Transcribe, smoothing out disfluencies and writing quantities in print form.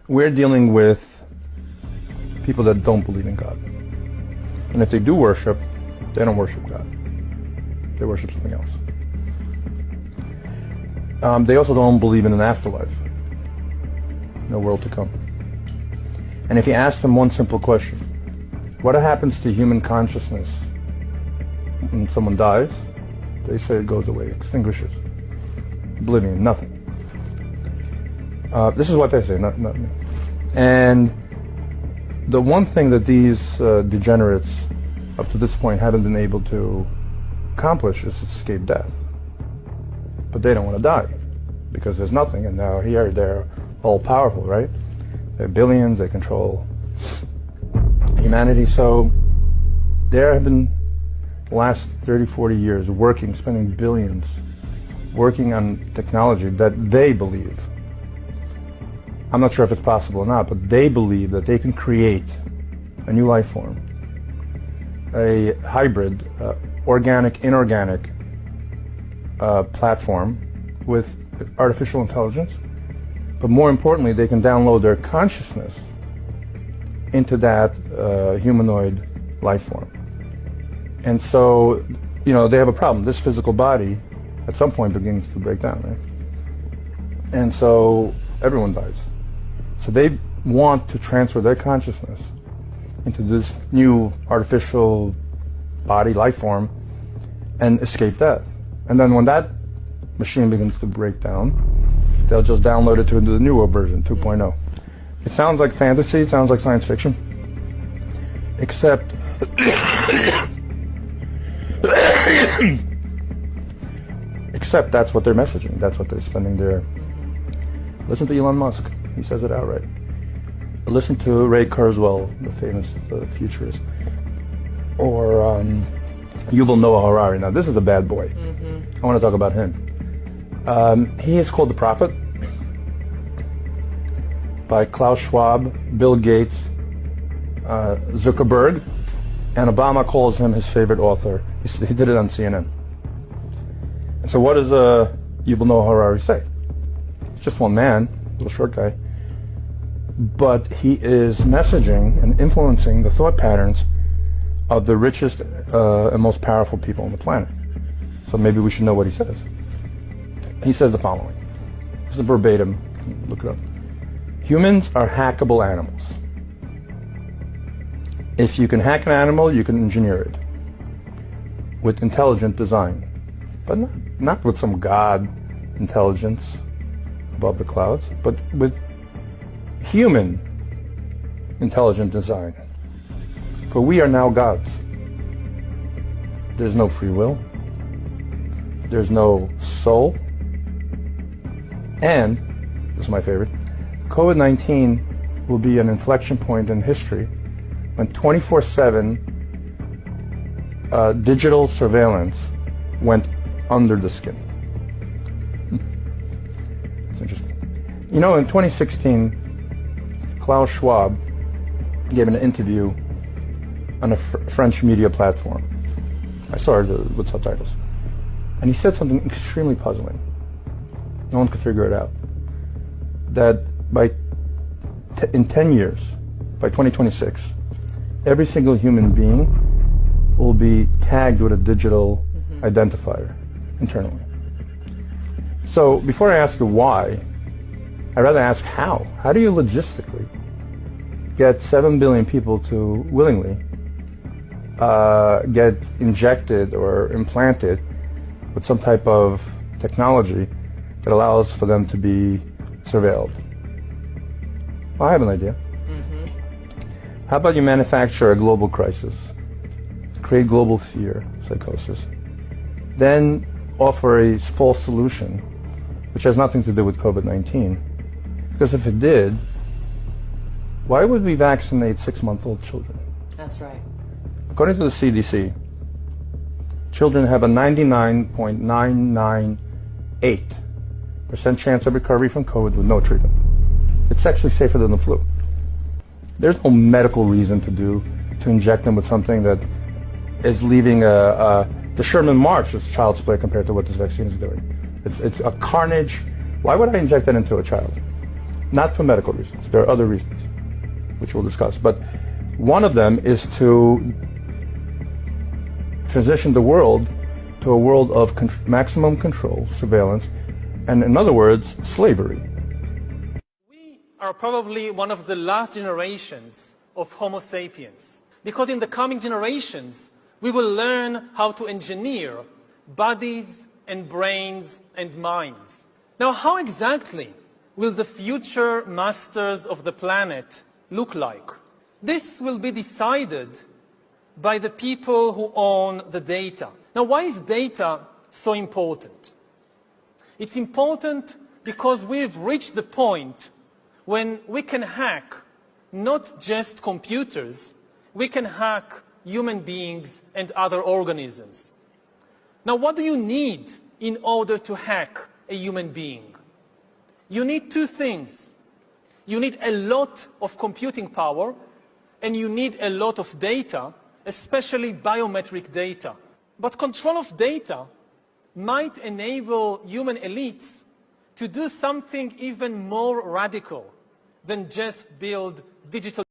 we're dealing with people that don't believe in God. And if they do worship, they don't worship God. They worship something else. They also don't believe in an afterlife. No world to come. And if you ask them one simple question, what happens to human consciousness when someone dies? They say it goes away, extinguishes. Oblivion, nothing. This is what they say, not me. And the one thing that these degenerates up to this point haven't been able to accomplish is escape death. But they don't want to die because there's nothing, and now here they're all powerful, right? They have billions, they control humanity. So there have been the last 30, 40 years working, spending billions, working on technology that they believe, I'm not sure if it's possible or not, but they believe that they can create a new life form, a hybrid, organic, inorganic platform with artificial intelligence. But more importantly, they can download their consciousness into that humanoid life form. And so, you know, they have a problem. This physical body at some point begins to break down, right? And so everyone dies. So they want to transfer their consciousness into this new artificial body, life form, and escape death. And then when that machine begins to break down, they'll just download it to the newer version, 2.0. It sounds like fantasy, it sounds like science fiction, except except that's what they're messaging, that's what they're spending their... Listen to Elon Musk, he says it outright. Listen to Ray Kurzweil, the famous futurist, or Yuval Noah Harari. Now this is a bad boy. I want to talk about him. He is called the Prophet by Klaus Schwab, Bill Gates, Zuckerberg, and Obama calls him his favorite author. He did it on CNN. And so what does Yuval Noah Harari say? He's just one man, little short guy, but he is messaging and influencing the thought patterns of the richest and most powerful people on the planet. So maybe we should know what he says. He says the following. This is verbatim. Look it up. Humans are hackable animals. If you can hack an animal, you can engineer it with intelligent design, but not with some god intelligence above the clouds, but with human intelligent design. For we are now gods. There's no free will. There's no soul. And, this is my favorite, COVID-19 will be an inflection point in history when 24/7 digital surveillance went under the skin. It's interesting. You know, in 2016, Klaus Schwab gave an interview on a French media platform. I saw it with subtitles. And he said something extremely puzzling. No one could figure it out. That in 10 years, by 2026, every single human being will be tagged with a digital identifier internally. So before I ask you why, I'd rather ask how. How do you logistically get 7 billion people to willingly get injected or implanted with some type of technology that allows for them to be surveilled? Well, I have an idea. How about you manufacture a global crisis, create global fear, psychosis, then offer a false solution, which has nothing to do with COVID-19. Because if it did, why would we vaccinate 6-month-old children? That's right. According to the CDC, children have a 99.998% chance of recovery from COVID with no treatment. It's actually safer than the flu. There's no medical reason to inject them with something that is leaving the Sherman March is child's play compared to what this vaccine is doing. It's a carnage. Why would I inject that into a child? not for medical reasons. There are other reasons, which we'll discuss. But one of them is to transition the world to a world of maximum control, surveillance, and in other words, slavery. We are probably one of the last generations of Homo sapiens, because in the coming generations, we will learn how to engineer bodies and brains and minds. Now, how exactly will the future masters of the planet look like? This will be decided by the people who own the data. Now, why is data so important? It's important because we've reached the point when we can hack not just computers, we can hack human beings and other organisms. Now, what do you need in order to hack a human being? You need two things. You need a lot of computing power, and you need a lot of data, especially biometric data. But control of data might enable human elites to do something even more radical than just build digital